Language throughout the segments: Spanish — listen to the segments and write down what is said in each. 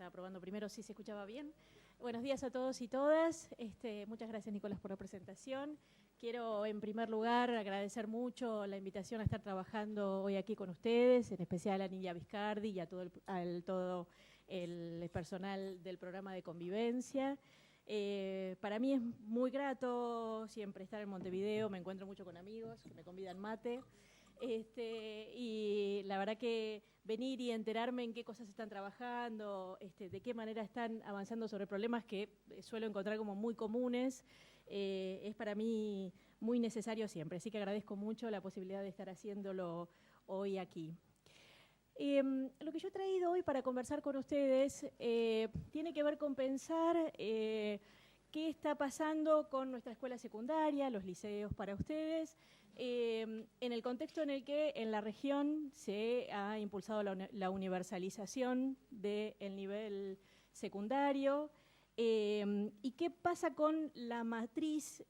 Estaba probando primero si se escuchaba bien. Buenos días a todos y todas. Muchas gracias, Nicolás, por la presentación. Quiero, en primer lugar, agradecer mucho la invitación a estar trabajando hoy aquí con ustedes, en especial a Nidia Viscardi y a todo el personal del programa de convivencia. Para mí es muy grato siempre estar en Montevideo, me encuentro mucho con amigos que me convidan mate. Y la verdad que venir y enterarme en qué cosas están trabajando, de qué manera están avanzando sobre problemas que suelo encontrar como muy comunes, es para mí muy necesario siempre. Así que agradezco mucho la posibilidad de estar haciéndolo hoy aquí. Lo que yo he traído hoy para conversar con ustedes tiene que ver con pensar qué está pasando con nuestra escuela secundaria, los liceos para ustedes, en el contexto en el que en la región se ha impulsado la universalización del nivel secundario y qué pasa con la matriz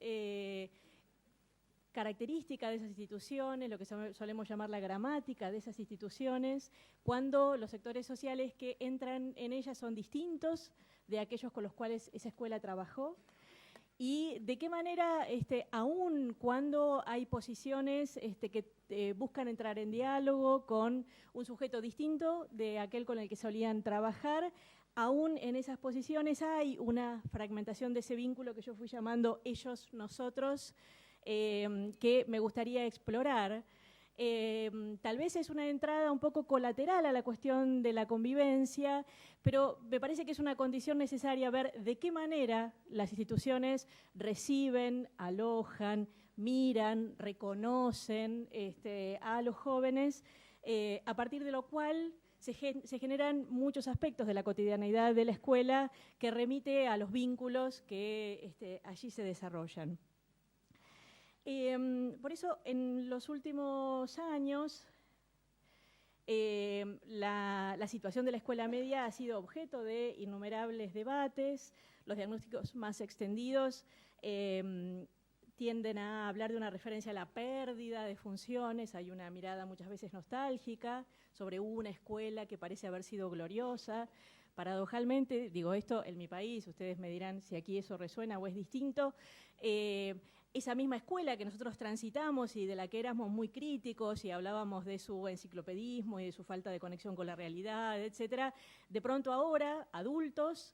característica de esas instituciones, lo que solemos llamar la gramática de esas instituciones, cuando los sectores sociales que entran en ellas son distintos de aquellos con los cuales esa escuela trabajó, y de qué manera, aun cuando hay posiciones que buscan entrar en diálogo con un sujeto distinto de aquel con el que solían trabajar, aún en esas posiciones hay una fragmentación de ese vínculo que yo fui llamando ellos-nosotros, que me gustaría explorar. Tal vez es una entrada un poco colateral a la cuestión de la convivencia, pero me parece que es una condición necesaria ver de qué manera las instituciones reciben, alojan, miran, reconocen a los jóvenes, a partir de lo cual se generan muchos aspectos de la cotidianeidad de la escuela que remite a los vínculos que allí se desarrollan. Por eso, en los últimos años, la situación de la escuela media ha sido objeto de innumerables debates. Los diagnósticos más extendidos tienden a hablar de una referencia a la pérdida de funciones. Hay una mirada muchas veces nostálgica sobre una escuela que parece haber sido gloriosa. Paradojalmente, digo esto en mi país, ustedes me dirán si aquí eso resuena o es distinto, esa misma escuela que nosotros transitamos y de la que éramos muy críticos y hablábamos de su enciclopedismo y de su falta de conexión con la realidad, etcétera, de pronto ahora, adultos,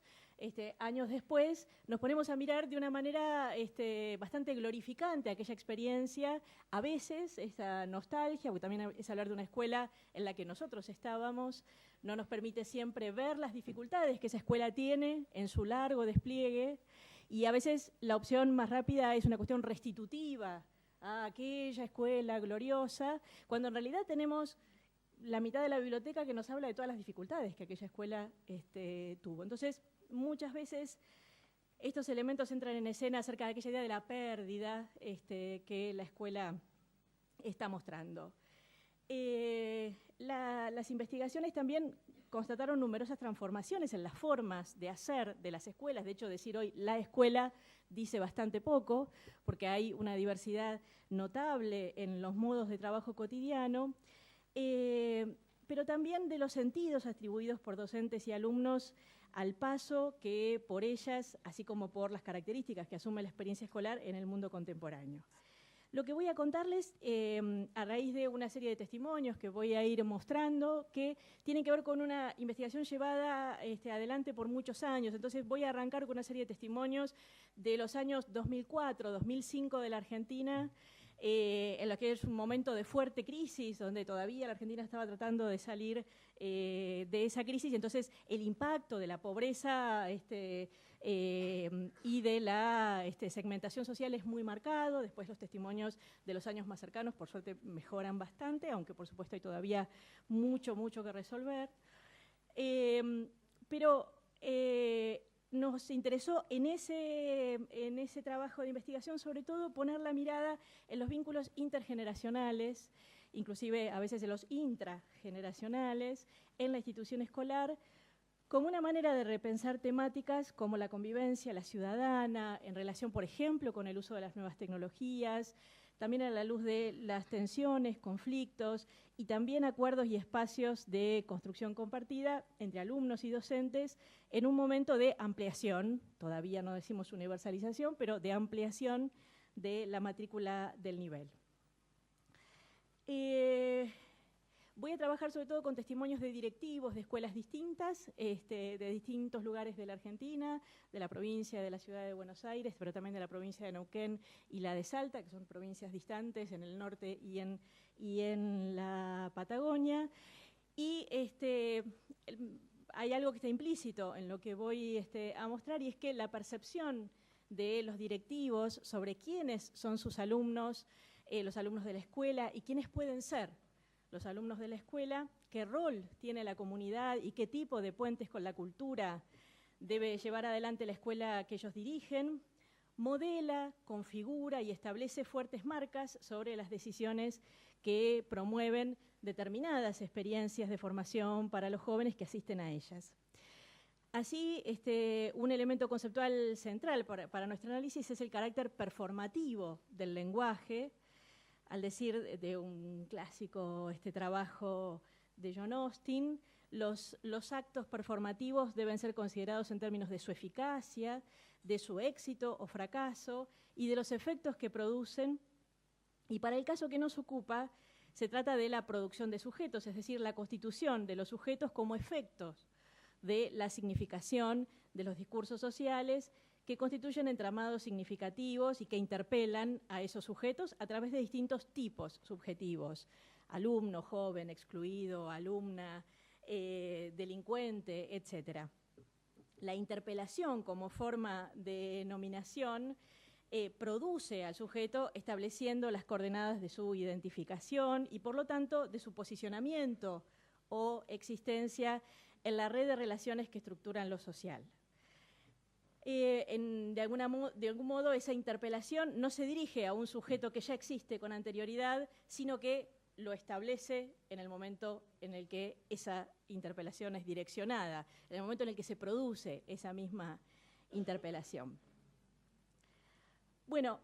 años después, nos ponemos a mirar de una manera bastante glorificante aquella experiencia, a veces esa nostalgia, porque también es hablar de una escuela en la que nosotros estábamos, no nos permite siempre ver las dificultades que esa escuela tiene en su largo despliegue, y a veces la opción más rápida es una cuestión restitutiva a aquella escuela gloriosa, cuando en realidad tenemos la mitad de la biblioteca que nos habla de todas las dificultades que aquella escuela tuvo. Entonces, muchas veces estos elementos entran en escena acerca de aquella idea de la pérdida que la escuela está mostrando. Las investigaciones también constataron numerosas transformaciones en las formas de hacer de las escuelas. De hecho, decir hoy la escuela dice bastante poco, porque hay una diversidad notable en los modos de trabajo cotidiano, pero también de los sentidos atribuidos por docentes y alumnos al paso que por ellas, así como por las características que asume la experiencia escolar en el mundo contemporáneo. Lo que voy a contarles a raíz de una serie de testimonios que voy a ir mostrando que tienen que ver con una investigación llevada adelante por muchos años. Entonces voy a arrancar con una serie de testimonios de los años 2004, 2005 de la Argentina, en lo que es un momento de fuerte crisis, donde todavía la Argentina estaba tratando de salir de esa crisis, y entonces el impacto de la pobreza y de la segmentación social es muy marcado. Después los testimonios de los años más cercanos, por suerte, mejoran bastante, aunque por supuesto hay todavía mucho que resolver. Pero nos interesó en ese trabajo de investigación, sobre todo, poner la mirada en los vínculos intergeneracionales, inclusive a veces en los intrageneracionales, en la institución escolar, como una manera de repensar temáticas como la convivencia, la ciudadana, en relación, por ejemplo, con el uso de las nuevas tecnologías, también a la luz de las tensiones, conflictos y también acuerdos y espacios de construcción compartida entre alumnos y docentes en un momento de ampliación, todavía no decimos universalización, pero de ampliación de la matrícula del nivel. Voy a trabajar sobre todo con testimonios de directivos de escuelas distintas, de distintos lugares de la Argentina, de la provincia, de la ciudad de Buenos Aires, pero también de la provincia de Neuquén y la de Salta, que son provincias distantes en el norte y en la Patagonia. Y hay algo que está implícito en lo que voy a mostrar, y es que la percepción de los directivos sobre quiénes son sus alumnos, los alumnos de la escuela y quiénes pueden ser los alumnos de la escuela, qué rol tiene la comunidad y qué tipo de puentes con la cultura debe llevar adelante la escuela que ellos dirigen, modela, configura y establece fuertes marcas sobre las decisiones que promueven determinadas experiencias de formación para los jóvenes que asisten a ellas. Así, un elemento conceptual central para nuestro análisis es el carácter performativo del lenguaje, al decir de un clásico trabajo de John Austin, los actos performativos deben ser considerados en términos de su eficacia, de su éxito o fracaso y de los efectos que producen. Y para el caso que nos ocupa, se trata de la producción de sujetos, es decir, la constitución de los sujetos como efectos de la significación de los discursos sociales que constituyen entramados significativos y que interpelan a esos sujetos a través de distintos tipos subjetivos: alumno, joven, excluido, alumna, delincuente, etc. La interpelación como forma de nominación produce al sujeto estableciendo las coordenadas de su identificación y, por lo tanto, de su posicionamiento o existencia en la red de relaciones que estructuran lo social. De algún modo, esa interpelación no se dirige a un sujeto que ya existe con anterioridad, sino que lo establece en el momento en el que esa interpelación es direccionada, en el momento en el que se produce esa misma interpelación. Bueno,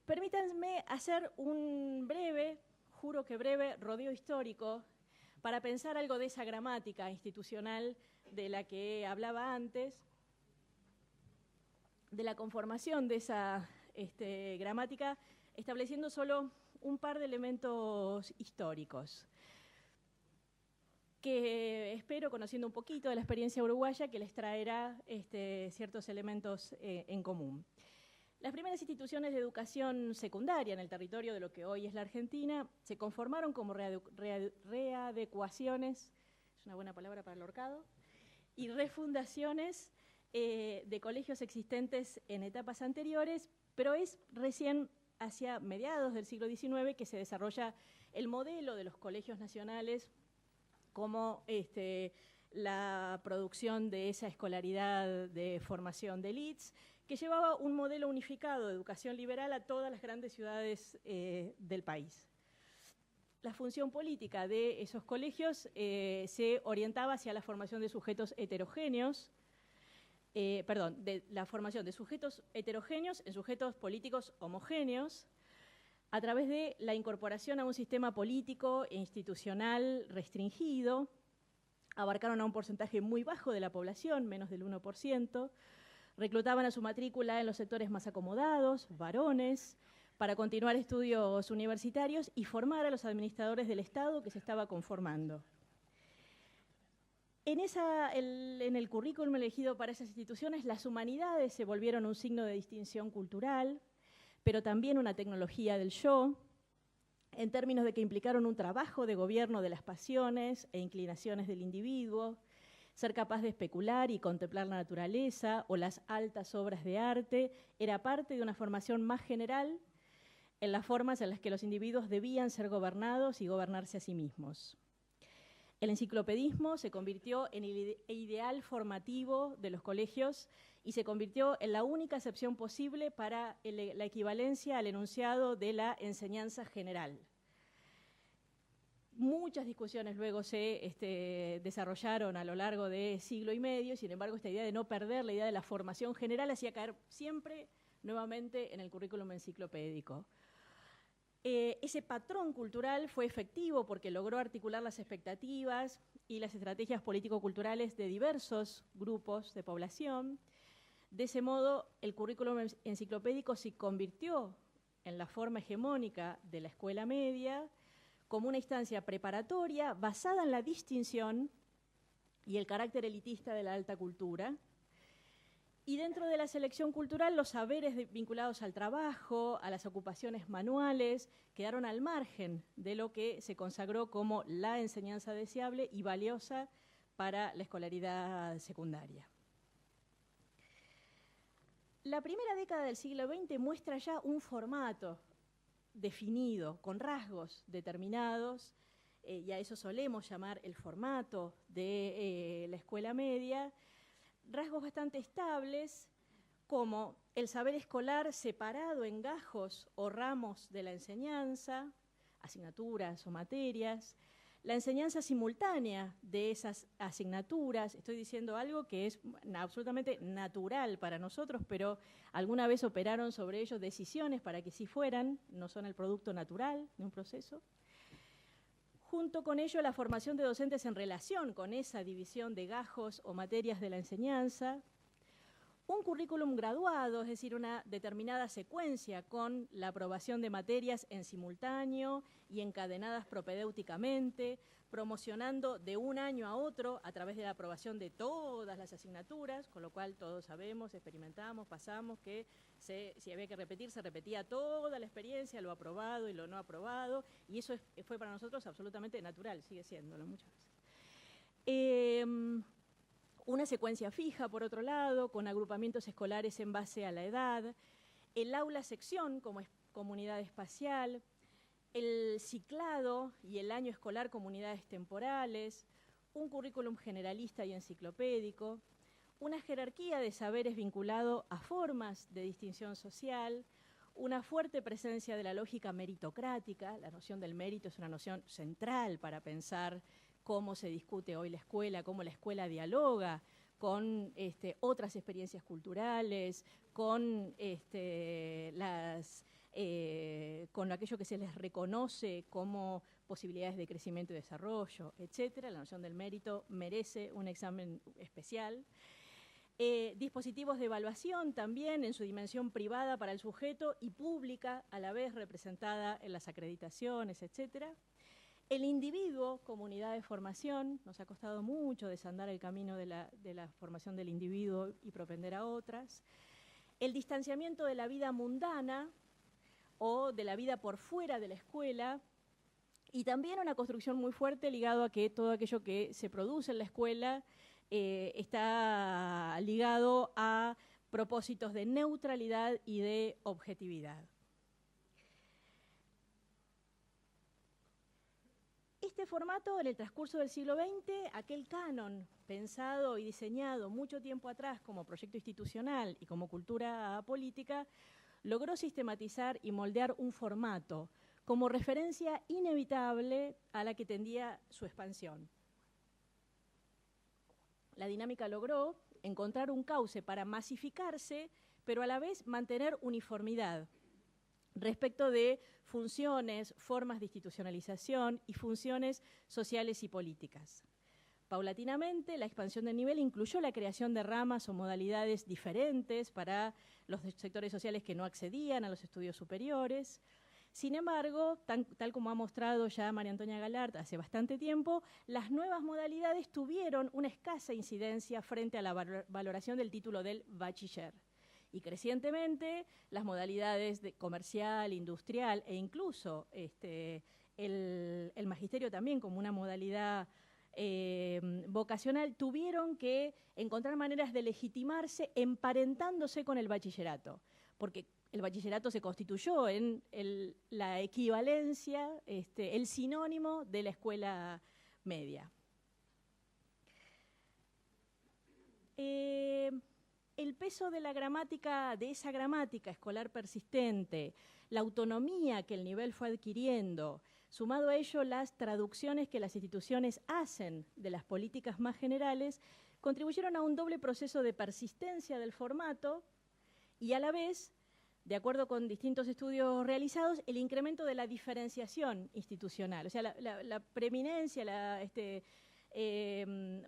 permítanme hacer un breve, juro que breve, rodeo histórico para pensar algo de esa gramática institucional de la que hablaba antes, de la conformación de esa gramática, estableciendo solo un par de elementos históricos que espero, conociendo un poquito de la experiencia uruguaya, que les traerá ciertos elementos en común. Las primeras instituciones de educación secundaria en el territorio de lo que hoy es la Argentina se conformaron como readecuaciones, es una buena palabra para el horcado, y refundaciones de colegios existentes en etapas anteriores, pero es recién hacia mediados del siglo XIX que se desarrolla el modelo de los colegios nacionales como la producción de esa escolaridad de formación de élites, que llevaba un modelo unificado de educación liberal a todas las grandes ciudades del país. La función política de esos colegios se orientaba hacia la formación de sujetos heterogéneos, de la formación de sujetos heterogéneos en sujetos políticos homogéneos, a través de la incorporación a un sistema político e institucional restringido. Abarcaron a un porcentaje muy bajo de la población, menos del 1%, reclutaban a su matrícula en los sectores más acomodados, varones, para continuar estudios universitarios y formar a los administradores del Estado que se estaba conformando. En el currículum elegido para esas instituciones, las humanidades se volvieron un signo de distinción cultural, pero también una tecnología del yo, en términos de que implicaron un trabajo de gobierno de las pasiones e inclinaciones del individuo, ser capaz de especular y contemplar la naturaleza o las altas obras de arte era parte de una formación más general en las formas en las que los individuos debían ser gobernados y gobernarse a sí mismos. El enciclopedismo se convirtió en el ideal formativo de los colegios y se convirtió en la única excepción posible para la equivalencia al enunciado de la enseñanza general. Muchas discusiones luego se desarrollaron a lo largo de siglo y medio, sin embargo, esta idea de no perder la idea de la formación general hacía caer siempre nuevamente en el currículum enciclopédico. Ese patrón cultural fue efectivo porque logró articular las expectativas y las estrategias político-culturales de diversos grupos de población. De ese modo, el currículum enciclopédico se convirtió en la forma hegemónica de la escuela media como una instancia preparatoria basada en la distinción y el carácter elitista de la alta cultura. Y dentro de la selección cultural, los saberes vinculados al trabajo, a las ocupaciones manuales, quedaron al margen de lo que se consagró como la enseñanza deseable y valiosa para la escolaridad secundaria. La primera década del siglo XX muestra ya un formato definido, con rasgos determinados, y a eso solemos llamar el formato de la escuela media, rasgos bastante estables, como el saber escolar separado en gajos o ramos de la enseñanza, asignaturas o materias, la enseñanza simultánea de esas asignaturas. Estoy diciendo algo que es absolutamente natural para nosotros, pero alguna vez operaron sobre ello decisiones para que sí fueran, no son el producto natural de un proceso. Junto con ello, la formación de docentes en relación con esa división de gajos o materias de la enseñanza, un currículum graduado, es decir, una determinada secuencia con la aprobación de materias en simultáneo y encadenadas propedéuticamente, promocionando de un año a otro a través de la aprobación de todas las asignaturas, con lo cual todos sabemos, experimentamos, pasamos que si había que repetir, se repetía toda la experiencia, lo aprobado y lo no aprobado, y eso fue para nosotros absolutamente natural, sigue siéndolo muchas veces. Una secuencia fija, por otro lado, con agrupamientos escolares en base a la edad, el aula-sección como comunidad espacial, el ciclado y el año escolar como unidades temporales, un currículum generalista y enciclopédico, una jerarquía de saberes vinculado a formas de distinción social, una fuerte presencia de la lógica meritocrática. La noción del mérito es una noción central para pensar cómo se discute hoy la escuela, cómo la escuela dialoga con otras experiencias culturales, con, con aquello que se les reconoce como posibilidades de crecimiento y desarrollo, etcétera. La noción del mérito merece un examen especial. Dispositivos de evaluación también en su dimensión privada para el sujeto y pública, a la vez representada en las acreditaciones, etcétera. El individuo como unidad de formación, nos ha costado mucho desandar el camino de la formación del individuo y propender a otras. El distanciamiento de la vida mundana o de la vida por fuera de la escuela, y también una construcción muy fuerte ligado a que todo aquello que se produce en la escuela está ligado a propósitos de neutralidad y de objetividad. Este formato, en el transcurso del siglo XX, aquel canon pensado y diseñado mucho tiempo atrás como proyecto institucional y como cultura política, logró sistematizar y moldear un formato como referencia inevitable a la que tendía su expansión. La dinámica logró encontrar un cauce para masificarse, pero a la vez mantener uniformidad respecto de funciones, formas de institucionalización y funciones sociales y políticas. Paulatinamente, la expansión del nivel incluyó la creación de ramas o modalidades diferentes para los sectores sociales que no accedían a los estudios superiores. Sin embargo, tal como ha mostrado ya María Antonia Galart hace bastante tiempo, las nuevas modalidades tuvieron una escasa incidencia frente a la valoración del título del bachiller. Y crecientemente las modalidades de comercial, industrial e incluso el magisterio también como una modalidad vocacional tuvieron que encontrar maneras de legitimarse emparentándose con el bachillerato, porque el bachillerato se constituyó en la equivalencia, el sinónimo de la escuela media. El peso de la gramática, de esa gramática escolar persistente, la autonomía que el nivel fue adquiriendo, sumado a ello las traducciones que las instituciones hacen de las políticas más generales, contribuyeron a un doble proceso de persistencia del formato y a la vez de acuerdo con distintos estudios realizados, el incremento de la diferenciación institucional, o sea, la preeminencia,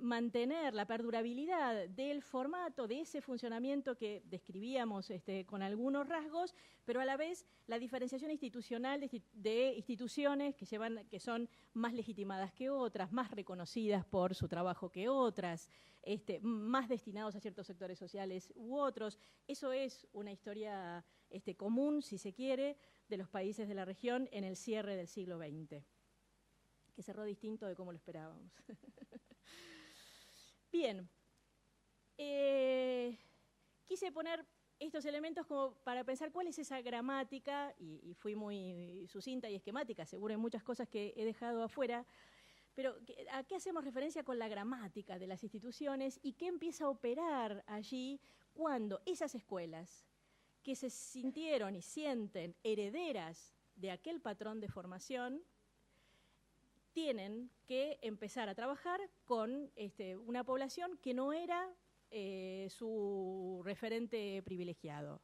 mantener la perdurabilidad del formato, de ese funcionamiento que describíamos con algunos rasgos, pero a la vez la diferenciación institucional de instituciones que son más legitimadas que otras, más reconocidas por su trabajo que otras, más destinados a ciertos sectores sociales u otros. Eso es una historia común, si se quiere, de los países de la región en el cierre del siglo XX, que cerró distinto de cómo lo esperábamos. Bien, quise poner estos elementos como para pensar cuál es esa gramática, y fui muy sucinta y esquemática, seguro en muchas cosas que he dejado afuera, pero ¿a qué hacemos referencia con la gramática de las instituciones y qué empieza a operar allí cuando esas escuelas que se sintieron y sienten herederas de aquel patrón de formación tienen que empezar a trabajar con una población que no era su referente privilegiado?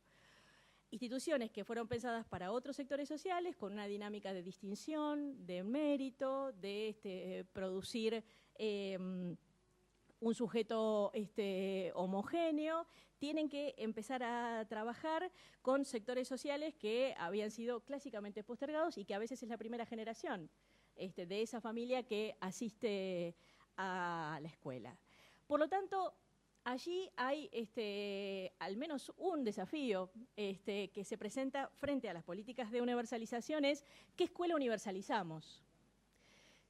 Instituciones que fueron pensadas para otros sectores sociales con una dinámica de distinción, de mérito, de producir un sujeto homogéneo, tienen que empezar a trabajar con sectores sociales que habían sido clásicamente postergados y que a veces es la primera generación de esa familia que asiste a la escuela. Por lo tanto, allí hay al menos un desafío que se presenta frente a las políticas de universalización es ¿qué escuela universalizamos?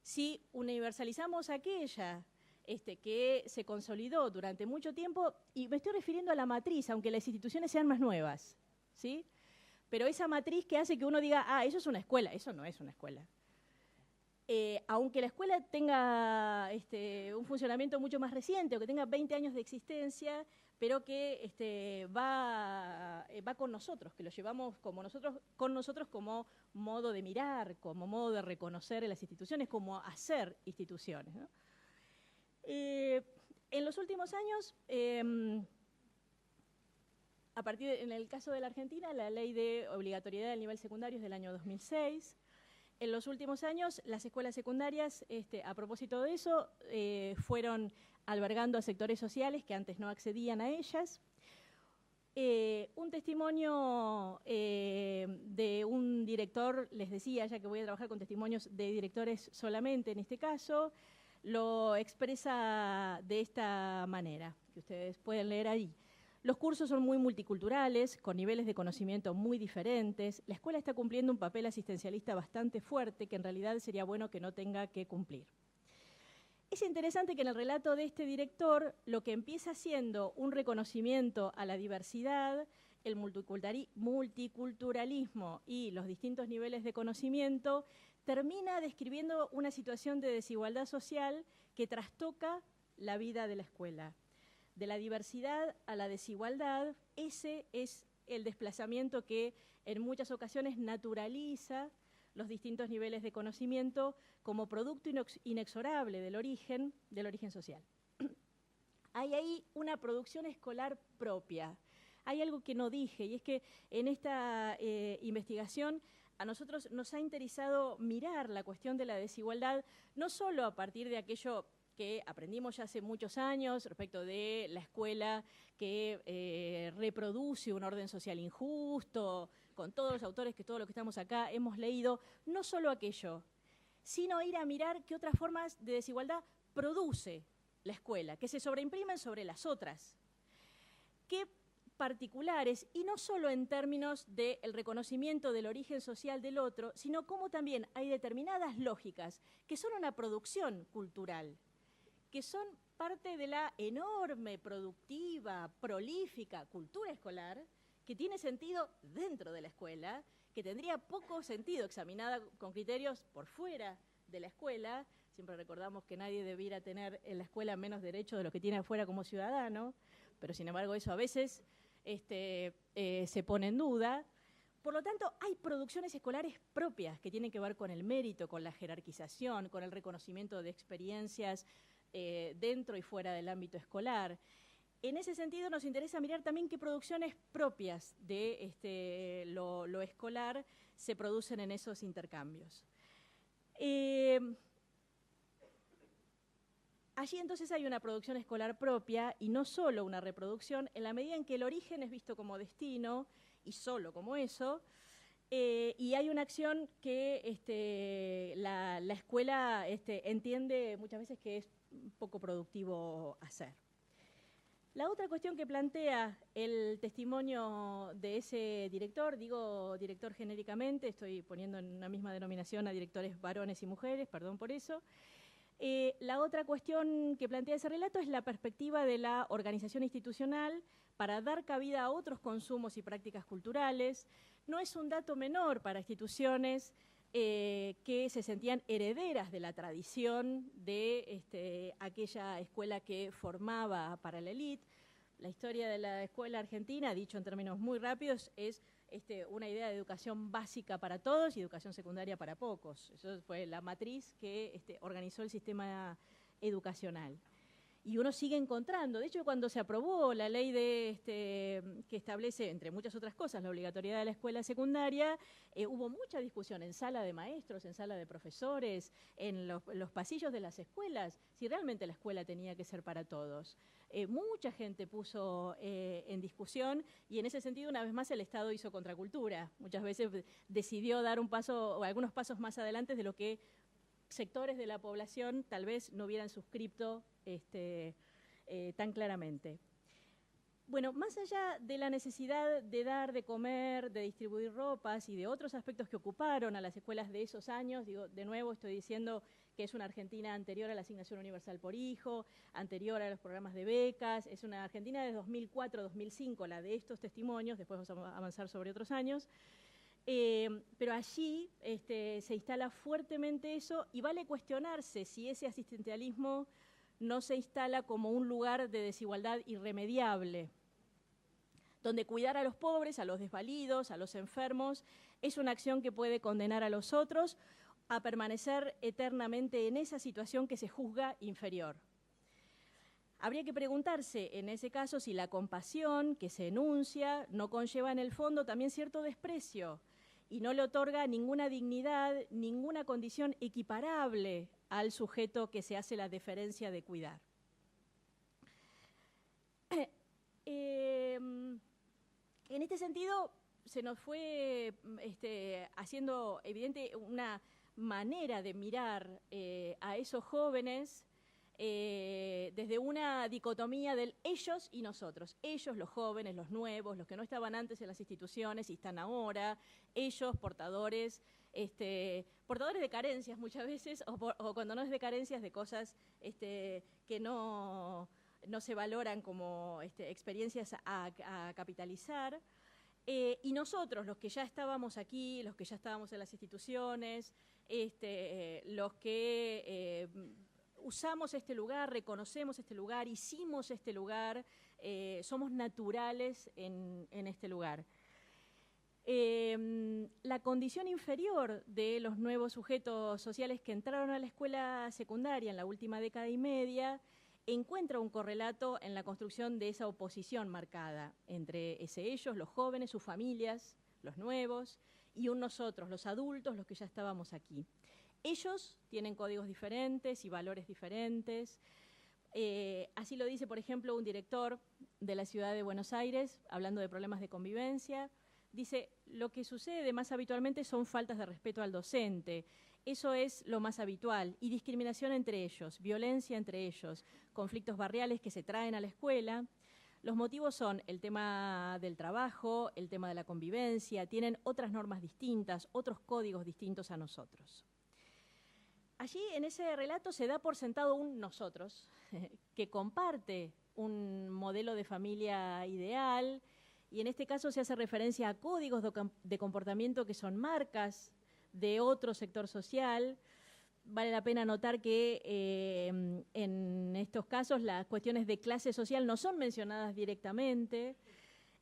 Si universalizamos aquella que se consolidó durante mucho tiempo, y me estoy refiriendo a la matriz, aunque las instituciones sean más nuevas, ¿sí? Pero esa matriz que hace que uno diga, ah, eso es una escuela, eso no es una escuela. Aunque la escuela tenga un funcionamiento mucho más reciente o que tenga 20 años de existencia, pero que va con nosotros, que lo llevamos con nosotros como modo de mirar, como modo de reconocer en las instituciones, como hacer instituciones, ¿no? En los últimos años, en el caso de la Argentina, la ley de obligatoriedad del nivel secundario es del año 2006. En los últimos años, las escuelas secundarias, a propósito de eso, fueron albergando a sectores sociales que antes no accedían a ellas. Un testimonio de un director, les decía, ya que voy a trabajar con testimonios de directores solamente en este caso, lo expresa de esta manera, que ustedes pueden leer ahí. Los cursos son muy multiculturales, con niveles de conocimiento muy diferentes. La escuela está cumpliendo un papel asistencialista bastante fuerte, que en realidad sería bueno que no tenga que cumplir. Es interesante que en el relato de este director, lo que empieza siendo un reconocimiento a la diversidad, el multiculturalismo y los distintos niveles de conocimiento, termina describiendo una situación de desigualdad social que trastoca la vida de la escuela. De la diversidad a la desigualdad, ese es el desplazamiento que en muchas ocasiones naturaliza los distintos niveles de conocimiento como producto inexorable del origen social. Hay ahí una producción escolar propia. Hay algo que no dije, y es que en esta investigación a nosotros nos ha interesado mirar la cuestión de la desigualdad, no solo a partir de aquello que aprendimos ya hace muchos años respecto de la escuela que reproduce un orden social injusto, con todos los autores que todos los que estamos acá hemos leído, no solo aquello, sino ir a mirar qué otras formas de desigualdad produce la escuela, que se sobreimprimen sobre las otras, qué particulares, y no solo en términos del reconocimiento del origen social del otro, sino cómo también hay determinadas lógicas que son una producción cultural, que son parte de la enorme, productiva, prolífica cultura escolar que tiene sentido dentro de la escuela, que tendría poco sentido examinada con criterios por fuera de la escuela. Siempre recordamos que nadie debiera tener en la escuela menos derechos de los que tiene afuera como ciudadano, pero sin embargo eso a veces se pone en duda. Por lo tanto, hay producciones escolares propias que tienen que ver con el mérito, con la jerarquización, con el reconocimiento de experiencias dentro y fuera del ámbito escolar. En ese sentido nos interesa mirar también qué producciones propias de lo escolar se producen en esos intercambios. Allí entonces hay una producción escolar propia y no solo una reproducción, en la medida en que el origen es visto como destino y solo como eso, y hay una acción que la escuela entiende muchas veces que es poco productivo hacer. La otra cuestión que plantea el testimonio de ese director, digo director genéricamente, estoy poniendo en una misma denominación a directores varones y mujeres, perdón por eso. La otra cuestión que plantea ese relato es la perspectiva de la organización institucional para dar cabida a otros consumos y prácticas culturales. No es un dato menor para instituciones que se sentían herederas de la tradición de aquella escuela que formaba para la élite. La historia de la escuela argentina, dicho en términos muy rápidos, es una idea de educación básica para todos y educación secundaria para pocos. Eso fue la matriz que organizó el sistema educacional. Y uno sigue encontrando. De hecho, cuando se aprobó la ley que establece, entre muchas otras cosas, la obligatoriedad de la escuela secundaria, hubo mucha discusión en sala de maestros, en sala de profesores, en los pasillos de las escuelas, si realmente la escuela tenía que ser para todos. Mucha gente puso en discusión y en ese sentido, una vez más, el Estado hizo contracultura. Muchas veces decidió dar un paso o algunos pasos más adelante de lo que sectores de la población tal vez no hubieran suscripto tan claramente. Bueno, más allá de la necesidad de dar, de comer, de distribuir ropas y de otros aspectos que ocuparon a las escuelas de esos años, digo, de nuevo estoy diciendo que es una Argentina anterior a la asignación universal por hijo, anterior a los programas de becas, es una Argentina de 2004-2005, la de estos testimonios, después vamos a avanzar sobre otros años. Pero allí se instala fuertemente eso y vale cuestionarse si ese asistencialismo no se instala como un lugar de desigualdad irremediable, donde cuidar a los pobres, a los desvalidos, a los enfermos, es una acción que puede condenar a los otros a permanecer eternamente en esa situación que se juzga inferior. Habría que preguntarse en ese caso si la compasión que se enuncia no conlleva en el fondo también cierto desprecio y no le otorga ninguna dignidad, ninguna condición equiparable al sujeto que se hace la deferencia de cuidar. En este sentido, se nos fue haciendo evidente una manera de mirar a esos jóvenes desde una dicotomía del ellos y nosotros. Ellos, los jóvenes, los nuevos, los que no estaban antes en las instituciones y están ahora, ellos portadores de carencias muchas veces, o cuando no es de carencias, de cosas que no se valoran como experiencias a capitalizar. Y nosotros, los que ya estábamos aquí, los que ya estábamos en las instituciones, los que usamos este lugar, reconocemos este lugar, hicimos este lugar, somos naturales en este lugar. La condición inferior de los nuevos sujetos sociales que entraron a la escuela secundaria en la última década y media encuentra un correlato en la construcción de esa oposición marcada entre ellos, los jóvenes, sus familias, los nuevos, y un nosotros, los adultos, los que ya estábamos aquí. Ellos tienen códigos diferentes y valores diferentes. Así lo dice, por ejemplo, un director de la ciudad de Buenos Aires, hablando de problemas de convivencia. Dice, lo que sucede más habitualmente son faltas de respeto al docente. Eso es lo más habitual. Y discriminación entre ellos, violencia entre ellos, conflictos barriales que se traen a la escuela. Los motivos son el tema del trabajo, el tema de la convivencia, tienen otras normas distintas, otros códigos distintos a nosotros. Allí en ese relato se da por sentado un nosotros que comparte un modelo de familia ideal y en este caso se hace referencia a códigos de comportamiento que son marcas de otro sector social. Vale la pena notar que en estos casos las cuestiones de clase social no son mencionadas directamente.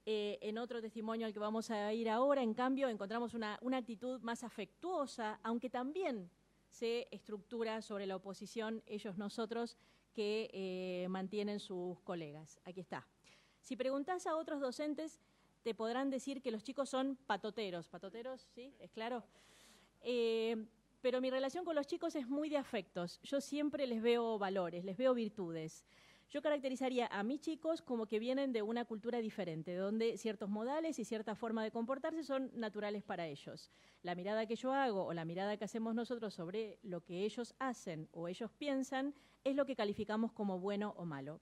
En otro testimonio al que vamos a ir ahora, en cambio, encontramos una actitud más afectuosa, aunque también se estructura sobre la oposición ellos-nosotros que mantienen sus colegas. Aquí está. Si preguntás a otros docentes, te podrán decir que los chicos son patoteros. ¿Patoteros? ¿Sí? ¿Es claro? Pero mi relación con los chicos es muy de afectos. Yo siempre les veo valores, les veo virtudes. Yo caracterizaría a mis chicos como que vienen de una cultura diferente, donde ciertos modales y cierta forma de comportarse son naturales para ellos. La mirada que yo hago o la mirada que hacemos nosotros sobre lo que ellos hacen o ellos piensan es lo que calificamos como bueno o malo.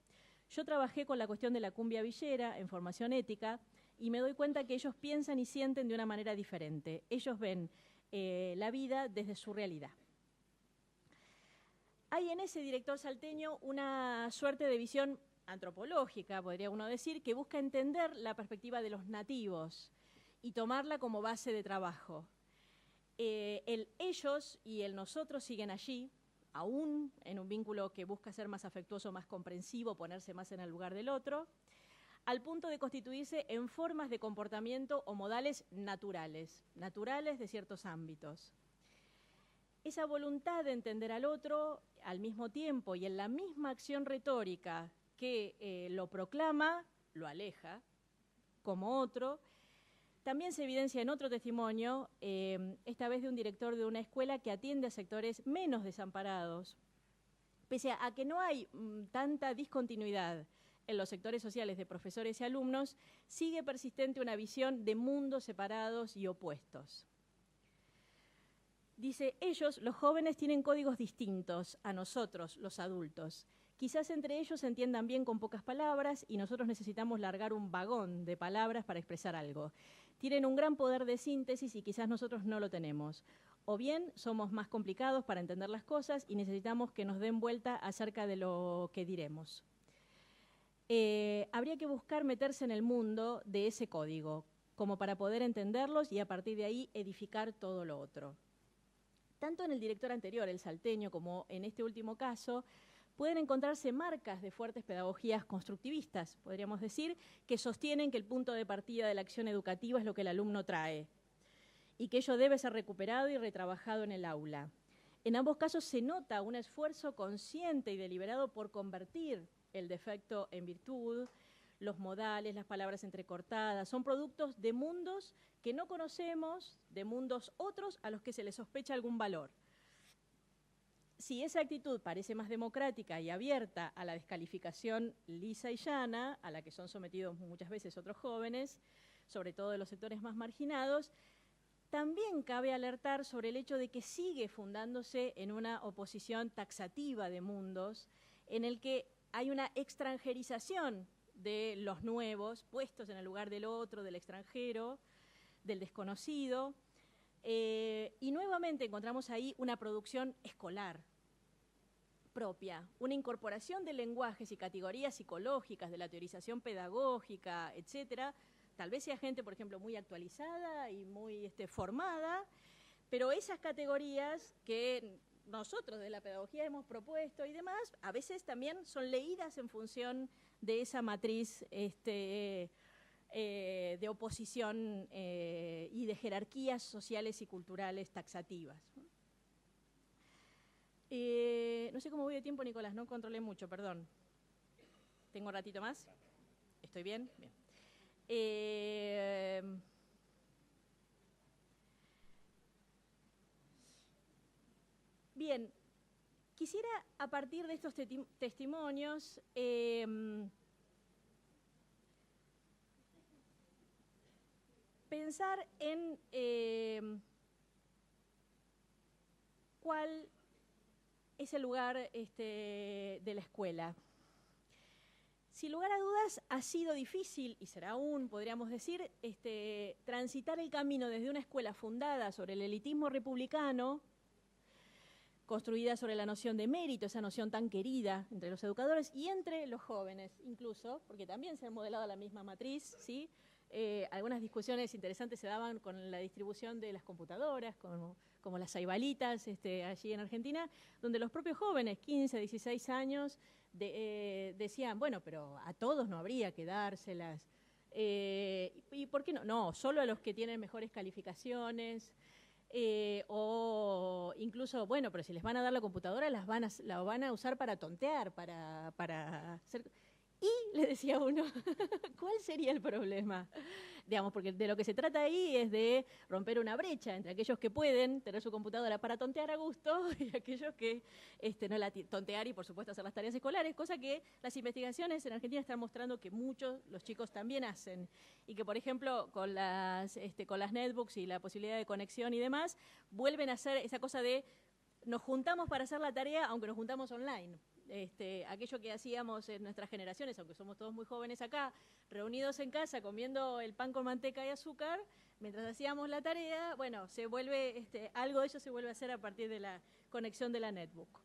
Yo trabajé con la cuestión de la cumbia villera en formación ética y me doy cuenta que ellos piensan y sienten de una manera diferente. Ellos ven la vida desde su realidad. Hay en ese director salteño una suerte de visión antropológica, podría uno decir, que busca entender la perspectiva de los nativos y tomarla como base de trabajo. El ellos y el nosotros siguen allí, aún en un vínculo que busca ser más afectuoso, más comprensivo, ponerse más en el lugar del otro, al punto de constituirse en formas de comportamiento o modales naturales de ciertos ámbitos. Esa voluntad de entender al otro al mismo tiempo y en la misma acción retórica que lo proclama, lo aleja como otro, también se evidencia en otro testimonio, esta vez de un director de una escuela que atiende a sectores menos desamparados. Pese a que no hay tanta discontinuidad en los sectores sociales de profesores y alumnos, sigue persistente una visión de mundos separados y opuestos. Dice, ellos, los jóvenes, tienen códigos distintos a nosotros, los adultos. Quizás entre ellos se entiendan bien con pocas palabras y nosotros necesitamos largar un vagón de palabras para expresar algo. Tienen un gran poder de síntesis y quizás nosotros no lo tenemos. O bien somos más complicados para entender las cosas y necesitamos que nos den vuelta acerca de lo que diremos. Habría que buscar meterse en el mundo de ese código, como para poder entenderlos y a partir de ahí edificar todo lo otro. Tanto en el director anterior, el salteño, como en este último caso, pueden encontrarse marcas de fuertes pedagogías constructivistas, podríamos decir, que sostienen que el punto de partida de la acción educativa es lo que el alumno trae y que ello debe ser recuperado y retrabajado en el aula. En ambos casos se nota un esfuerzo consciente y deliberado por convertir el defecto en virtud. Los modales, las palabras entrecortadas, son productos de mundos que no conocemos, de mundos otros a los que se les sospecha algún valor. Si esa actitud parece más democrática y abierta a la descalificación lisa y llana, a la que son sometidos muchas veces otros jóvenes, sobre todo de los sectores más marginados, también cabe alertar sobre el hecho de que sigue fundándose en una oposición taxativa de mundos, en el que hay una extranjerización de los nuevos, puestos en el lugar del otro, del extranjero, del desconocido, y nuevamente encontramos ahí una producción escolar propia, una incorporación de lenguajes y categorías psicológicas, de la teorización pedagógica, etcétera. Tal vez sea gente, por ejemplo, muy actualizada y muy formada, pero esas categorías que nosotros de la pedagogía hemos propuesto y demás, a veces también son leídas en función de esa matriz de oposición y de jerarquías sociales y culturales taxativas. No sé cómo voy de tiempo, Nicolás, no controlé mucho, perdón. ¿Tengo un ratito más? ¿Estoy bien? Bien. Bien, quisiera a partir de estos testimonios pensar en cuál es el lugar de la escuela. Sin lugar a dudas, ha sido difícil, y será aún, podríamos decir, transitar el camino desde una escuela fundada sobre el elitismo republicano, construida sobre la noción de mérito, esa noción tan querida entre los educadores y entre los jóvenes, incluso, porque también se ha modelado la misma matriz, ¿sí? Algunas discusiones interesantes se daban con la distribución de las computadoras, como las Saibalitas allí en Argentina, donde los propios jóvenes, 15, 16 años, decían, bueno, pero a todos no habría que dárselas. ¿Y por qué no? No, solo a los que tienen mejores calificaciones. O incluso, bueno, pero si les van a dar la computadora, la van a usar para tontear, para hacer... Y le decía uno, ¿cuál sería el problema? Digamos, porque de lo que se trata ahí es de romper una brecha entre aquellos que pueden tener su computadora para tontear a gusto y aquellos que no la tontear y, por supuesto, hacer las tareas escolares, cosa que las investigaciones en Argentina están mostrando que muchos, los chicos también hacen. Y que, por ejemplo, con las netbooks y la posibilidad de conexión y demás, vuelven a hacer esa cosa de nos juntamos para hacer la tarea, aunque nos juntamos online. Aquello que hacíamos en nuestras generaciones, aunque somos todos muy jóvenes acá, reunidos en casa comiendo el pan con manteca y azúcar, mientras hacíamos la tarea, bueno, se vuelve, algo de eso se vuelve a hacer a partir de la conexión de la netbook.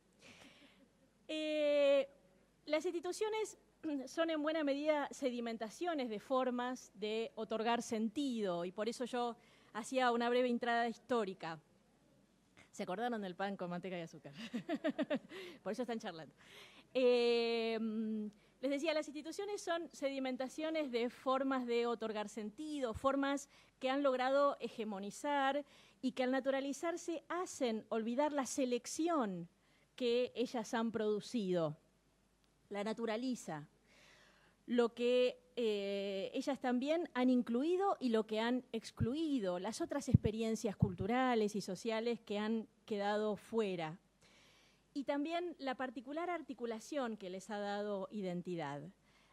Las instituciones son en buena medida sedimentaciones de formas de otorgar sentido, y por eso yo hacía una breve entrada histórica. ¿Se acordaron del pan con manteca y azúcar? Por eso están charlando. Les decía, las instituciones son sedimentaciones de formas de otorgar sentido, formas que han logrado hegemonizar y que al naturalizarse hacen olvidar la selección que ellas han producido. La naturaliza. Lo que ellas también han incluido y lo que han excluido, las otras experiencias culturales y sociales que han quedado fuera. Y también la particular articulación que les ha dado identidad.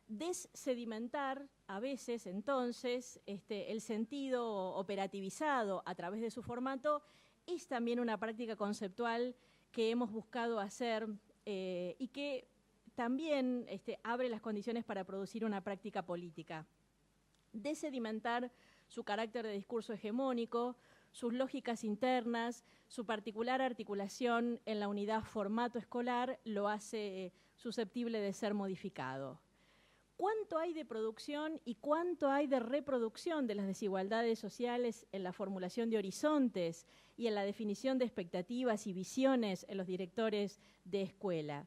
Dessedimentar a veces, entonces, el sentido operativizado a través de su formato es también una práctica conceptual que hemos buscado hacer y que también abre las condiciones para producir una práctica política. Desedimentar su carácter de discurso hegemónico, sus lógicas internas, su particular articulación en la unidad formato escolar lo hace susceptible de ser modificado. ¿Cuánto hay de producción y cuánto hay de reproducción de las desigualdades sociales en la formulación de horizontes y en la definición de expectativas y visiones en los directores de escuela?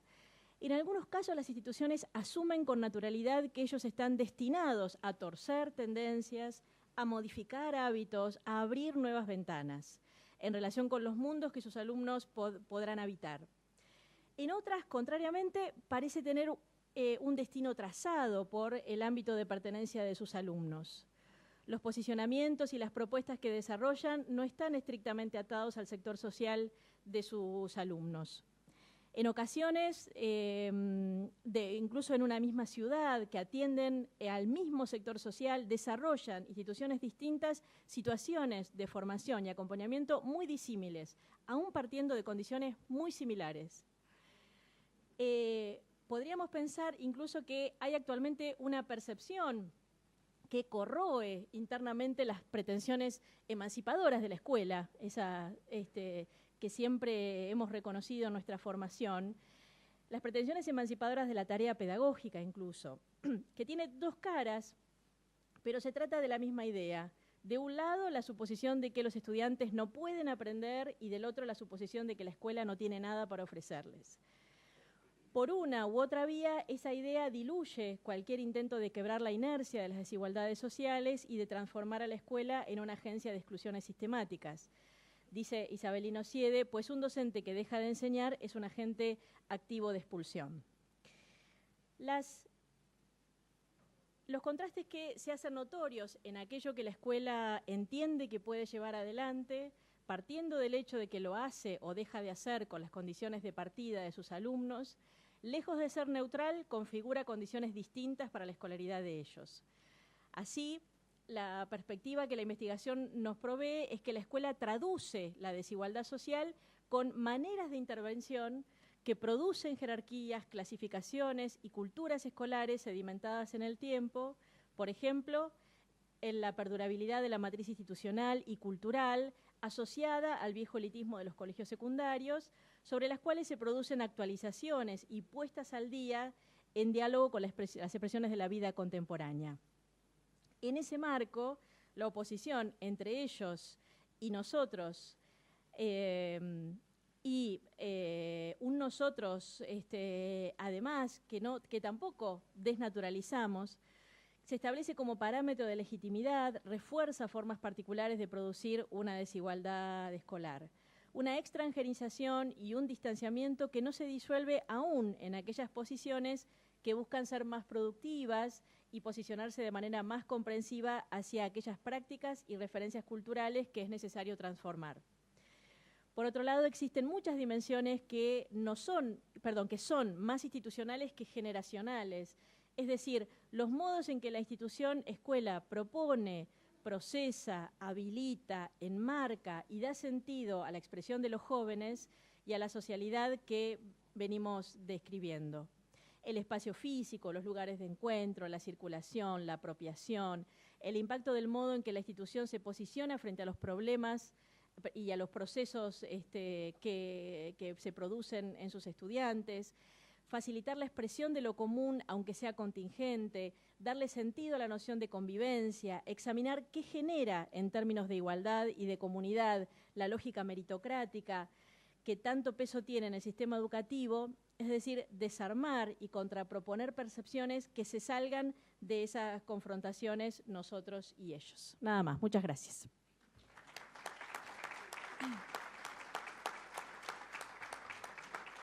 En algunos casos las instituciones asumen con naturalidad que ellos están destinados a torcer tendencias, a modificar hábitos, a abrir nuevas ventanas en relación con los mundos que sus alumnos podrán habitar. En otras, contrariamente, parece tener un destino trazado por el ámbito de pertenencia de sus alumnos. Los posicionamientos y las propuestas que desarrollan no están estrictamente atados al sector social de sus alumnos. En ocasiones, incluso en una misma ciudad, que atienden al mismo sector social, desarrollan instituciones distintas situaciones de formación y acompañamiento muy disímiles, aún partiendo de condiciones muy similares. Podríamos pensar incluso que hay actualmente una percepción que corroe internamente las pretensiones emancipadoras de la escuela, que siempre hemos reconocido en nuestra formación, las pretensiones emancipadoras de la tarea pedagógica incluso, que tiene dos caras, pero se trata de la misma idea. De un lado, la suposición de que los estudiantes no pueden aprender y del otro, la suposición de que la escuela no tiene nada para ofrecerles. Por una u otra vía, esa idea diluye cualquier intento de quebrar la inercia de las desigualdades sociales y de transformar a la escuela en una agencia de exclusiones sistemáticas. Dice Isabelino Siede, pues un docente que deja de enseñar es un agente activo de expulsión. Los contrastes que se hacen notorios en aquello que la escuela entiende que puede llevar adelante, partiendo del hecho de que lo hace o deja de hacer con las condiciones de partida de sus alumnos, lejos de ser neutral, configura condiciones distintas para la escolaridad de ellos. Así, la perspectiva que la investigación nos provee es que la escuela traduce la desigualdad social con maneras de intervención que producen jerarquías, clasificaciones y culturas escolares sedimentadas en el tiempo, por ejemplo, en la perdurabilidad de la matriz institucional y cultural asociada al viejo elitismo de los colegios secundarios, sobre las cuales se producen actualizaciones y puestas al día en diálogo con las expresiones de la vida contemporánea. En ese marco, la oposición entre ellos y nosotros, un nosotros, además, que tampoco desnaturalizamos, Se establece como parámetro de legitimidad, refuerza formas particulares de producir una desigualdad escolar. Una extranjerización y un distanciamiento que no se disuelve aún en aquellas posiciones que buscan ser más productivas y posicionarse de manera más comprensiva hacia aquellas prácticas y referencias culturales que es necesario transformar. Por otro lado, existen muchas dimensiones que son más institucionales que generacionales. Es decir, los modos en que la institución escuela propone, procesa, habilita, enmarca y da sentido a la expresión de los jóvenes y a la socialidad que venimos describiendo. El espacio físico, los lugares de encuentro, la circulación, la apropiación, el impacto del modo en que la institución se posiciona frente a los problemas y a los procesos que se producen en sus estudiantes, facilitar la expresión de lo común, aunque sea contingente, darle sentido a la noción de convivencia, examinar qué genera en términos de igualdad y de comunidad la lógica meritocrática que tanto peso tiene en el sistema educativo, es decir, desarmar y contraproponer percepciones que se salgan de esas confrontaciones nosotros y ellos. Nada más, muchas gracias.